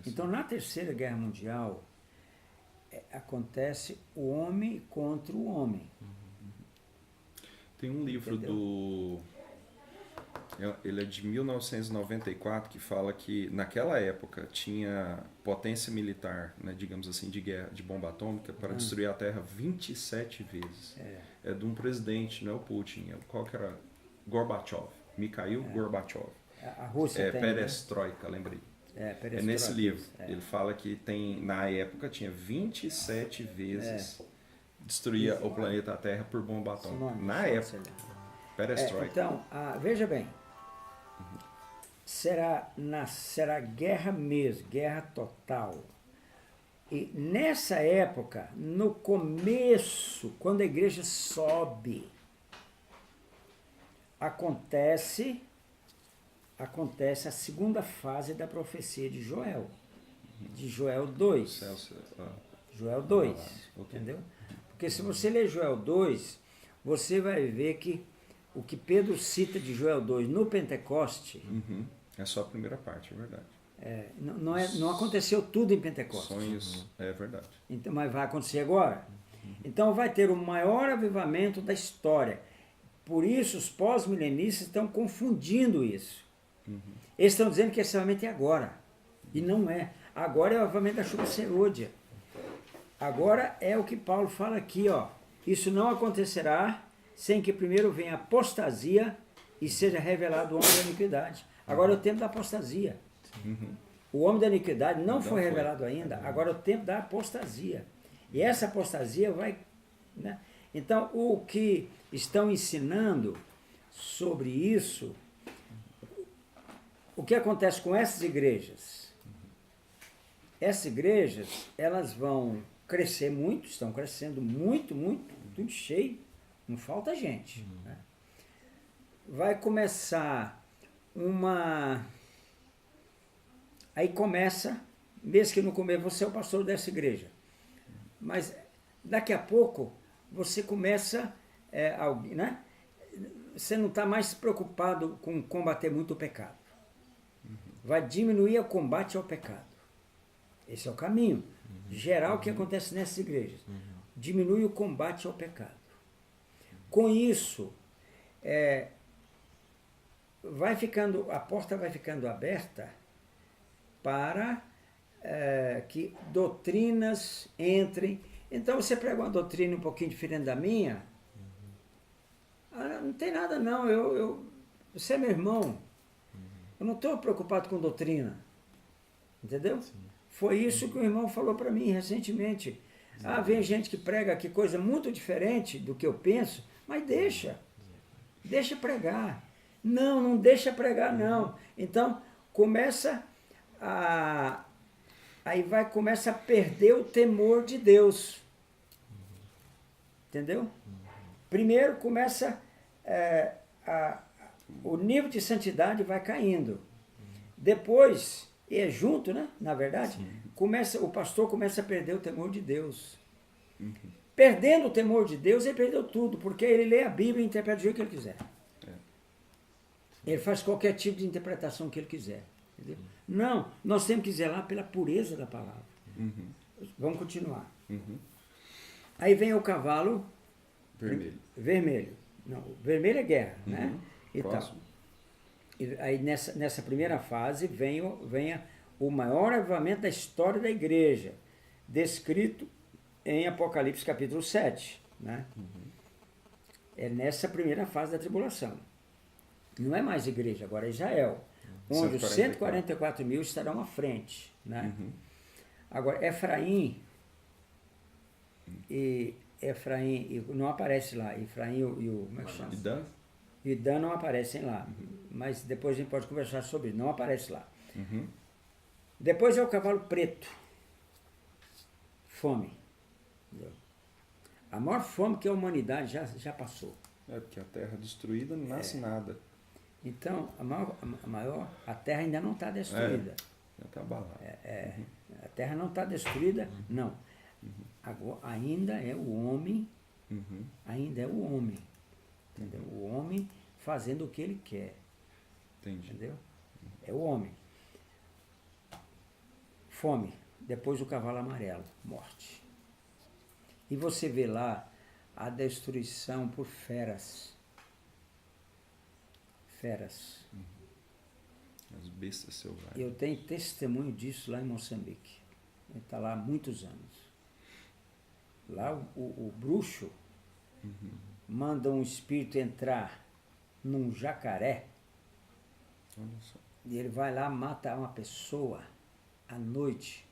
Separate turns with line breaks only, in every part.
Então, na Terceira Guerra Mundial, acontece o homem contra o homem.
Tem um livro ele é de 1994, que fala que naquela época tinha potência militar, né, digamos assim, de guerra, de bomba atômica, para destruir a Terra 27 vezes. É de um presidente, não é o Putin, qual que era? Gorbachev, Mikhail Gorbachev.
A Rússia tem,
Perestroika,
né?
lembrei.
Perestroika.
É nesse livro. Ele fala que tem, na época tinha 27 vezes destruía o planeta Terra por bomba atômica. Na época. Perestroika.
Então, veja bem. Será guerra mesmo, guerra total. E nessa época, no começo, quando a igreja sobe, acontece a segunda fase da profecia de Joel. De Joel 2. Joel 2, entendeu? Porque se você ler Joel 2, você vai ver que o que Pedro cita de Joel 2 no Pentecoste...
É só a primeira parte, é verdade.
Não aconteceu tudo em Pentecostes.
Sonhos, é verdade.
Então, mas vai acontecer agora. Então vai ter o maior avivamento da história. Por isso os pós-milenistas estão confundindo isso. Eles estão dizendo que esse avivamento é agora. E não é. Agora é o avivamento da chuva serôdia. Agora é o que Paulo fala aqui, ó. Isso não acontecerá sem que primeiro venha a apostasia e seja revelado o homem da iniquidade. Agora é o tempo da apostasia. O homem da iniquidade não foi revelado ainda. Agora é o tempo da apostasia. E essa apostasia vai... né? Então, o que estão ensinando sobre isso, o que acontece com essas igrejas? Essas igrejas, elas vão crescer muito, estão crescendo muito, tudo cheio, não falta gente. Né? Vai começar Aí começa, mesmo que no começo você é o pastor dessa igreja, mas daqui a pouco você começa, né? Você não está mais preocupado com combater muito o pecado. Vai diminuir o combate ao pecado. Esse é o caminho geral que acontece nessas igrejas. Diminui o combate ao pecado. Com isso, a porta vai ficando aberta para que doutrinas entrem. Então você prega uma doutrina um pouquinho diferente da minha, não tem nada não, você é meu irmão, eu não estou preocupado com doutrina, entendeu? Sim. Foi isso que o irmão falou para mim recentemente. Vem gente que prega aqui coisa muito diferente do que eu penso, mas deixa pregar. Não deixa pregar não. Então começa a perder o temor de Deus. Entendeu? Primeiro começa o nível de santidade vai caindo. Depois, e é junto, né? Na verdade, o pastor começa a perder o temor de Deus. Perdendo o temor de Deus, ele perdeu tudo, porque ele lê a Bíblia e interpreta do jeito que ele quiser. Ele faz qualquer tipo de interpretação que ele quiser. Entendeu? Não, nós temos que zelar pela pureza da palavra. Vamos continuar. Aí vem o cavalo vermelho. Não, o vermelho é guerra, né? E tal. E aí nessa primeira fase vem o maior avivamento da história da igreja, descrito em Apocalipse capítulo 7. Né? É nessa primeira fase da tribulação. Não é mais igreja, agora é Israel. Onde os 144 mil estarão à frente. Né? Agora, Efraim não aparece lá. Efraim e o como é que chama? E Dan não aparecem lá. Mas depois a gente pode conversar sobre isso. Não aparece lá. Depois é o cavalo preto. Fome. Entendeu? A maior fome que a humanidade já passou.
Porque a terra destruída não nasce nada.
Então, a terra ainda não está destruída.
Já está abalada.
A terra não está destruída, não. Agora, ainda é o homem, ainda é o homem. Entendeu? O homem fazendo o que ele quer.
Entendi.
Entendeu? É o homem. fome. Depois o cavalo amarelo, morte. E você vê lá a destruição por feras. Feras.
As bestas selvagens.
Eu tenho testemunho disso lá em Moçambique. Ele está lá há muitos anos. Lá o bruxo manda um espírito entrar num jacaré.
Olha só.
E ele vai lá, mata uma pessoa à noite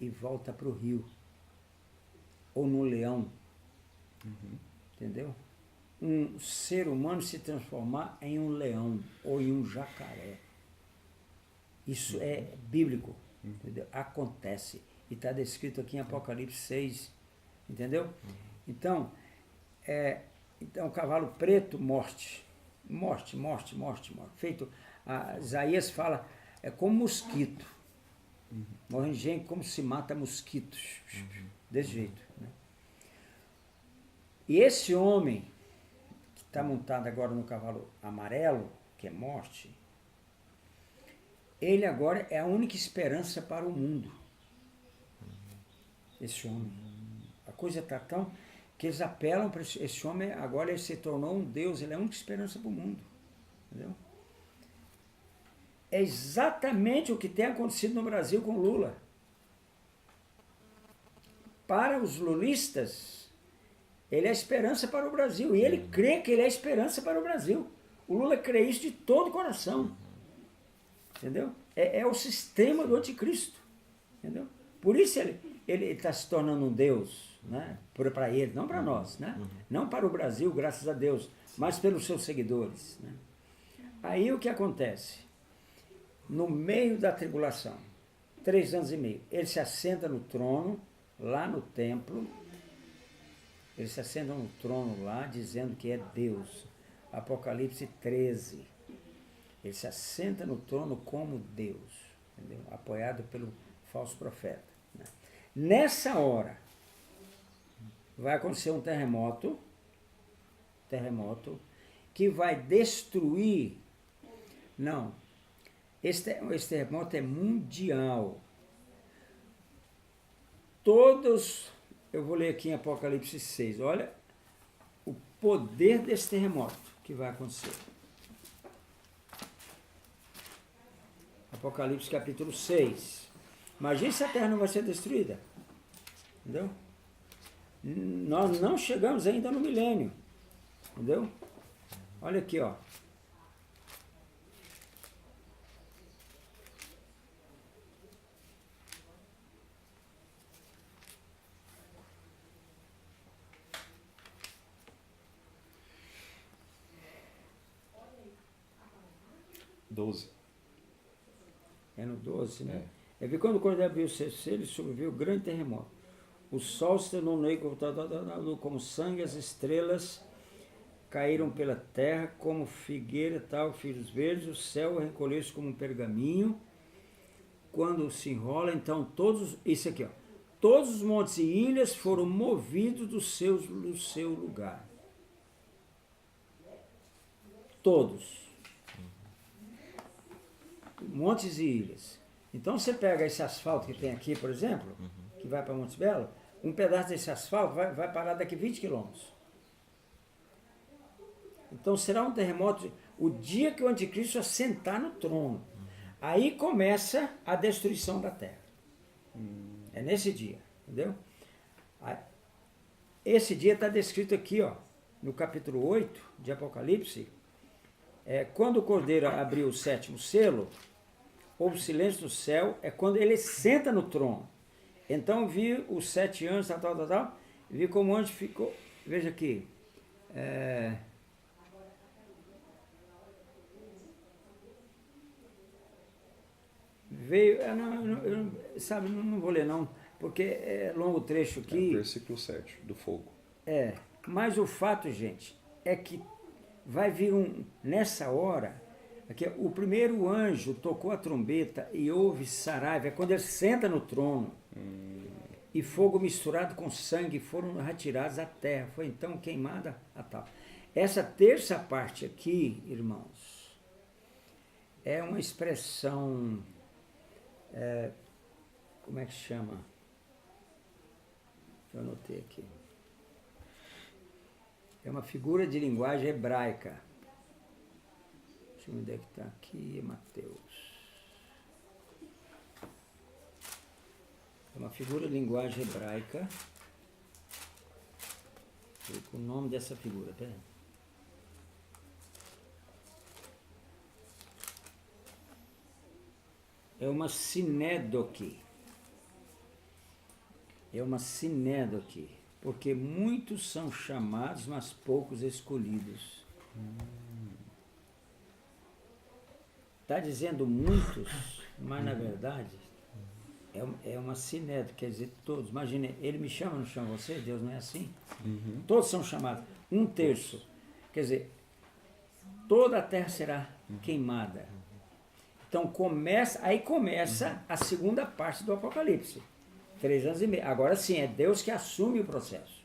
e volta para o rio. Ou no leão. Entendeu? Um ser humano se transformar em um leão ou em um jacaré. Isso é bíblico. Entendeu? Acontece. E está descrito aqui em Apocalipse 6. Entendeu? Então, então, cavalo preto, morte. Morte, morte, morte, morte. Feito, Isaías fala, é como mosquito. Morre gente como se mata mosquitos. Desse jeito. Né? E esse homem, que está montado agora no cavalo amarelo, que é morte, ele agora é a única esperança para o mundo. Esse homem. A coisa está tão... que eles apelam para esse homem, agora ele se tornou um Deus, ele é a única esperança para o mundo. Entendeu? É exatamente o que tem acontecido no Brasil com Lula. Para os lulistas, ele é a esperança para o Brasil. E ele crê que ele é a esperança para o Brasil. O Lula crê isso de todo o coração. Entendeu? É o sistema do anticristo. Entendeu? Por isso ele está se tornando um Deus, né? Para ele, não para nós, né? Não para o Brasil, graças a Deus, mas pelos seus seguidores. Né? Aí o que acontece? No meio da tribulação, 3 anos e meio, ele se assenta no trono, lá no templo, ele se assenta no trono lá, dizendo que é Deus. Apocalipse 13. Ele se assenta no trono como Deus, entendeu? Apoiado pelo falso profeta. Né? Nessa hora, vai acontecer um terremoto, que vai destruir... Não, esse terremoto é mundial. Todos, eu vou ler aqui em Apocalipse 6, olha o poder desse terremoto que vai acontecer. Apocalipse capítulo 6. Imagina se a terra não vai ser destruída. Entendeu? Nós não chegamos ainda no milênio. Entendeu? Olha aqui, ó. É no 12, né? É ver quando o cordeiro abriu o sexto, ele sobreviu grande terremoto. O sol se tornou negro como sangue, as estrelas caíram pela terra como figueira, tal, filhos verdes, o céu recolheu-se como um pergaminho. Quando se enrola, então isso aqui, ó, todos os montes e ilhas foram movidos do seu lugar. Todos. Montes e ilhas. Então você pega esse asfalto que tem aqui, por exemplo, que vai para Montes Belo, um pedaço desse asfalto vai parar daqui 20 quilômetros. Então será um terremoto o dia que o anticristo assentar no trono. Aí começa a destruição da terra. É nesse dia, entendeu? Esse dia está descrito aqui, ó, no capítulo 8 de Apocalipse. Quando o cordeiro abriu o 7º selo, houve silêncio no céu, é quando ele senta no trono. Então vi os 7 anjos, tal, vi como o anjo ficou, veja aqui, veio, não vou ler não, porque é longo trecho aqui.
Versículo 7, do fogo.
Mas o fato, gente, é que vai vir nessa hora, aqui, o primeiro anjo tocou a trombeta e houve saraiva, é quando ele senta no trono, e fogo misturado com sangue foram retirados à terra, foi então queimada a tal. Essa terça parte aqui, irmãos, é uma expressão como é que chama? Eu anotei aqui. É uma figura de linguagem hebraica. Deixa eu ver onde é que está aqui, Mateus. É uma figura de linguagem hebraica. O nome dessa figura, pera. É uma sinédoque. É uma sinédoque. Porque muitos são chamados, mas poucos escolhidos. Está dizendo muitos, mas na verdade é uma sinédoque, quer dizer todos. Imagina, ele me chama, não chama você? Deus não é assim? Todos são chamados. 1/3. Quer dizer, toda a terra será queimada. Então aí começa a segunda parte do Apocalipse. 3 anos e meio. Agora sim, é Deus que assume o processo.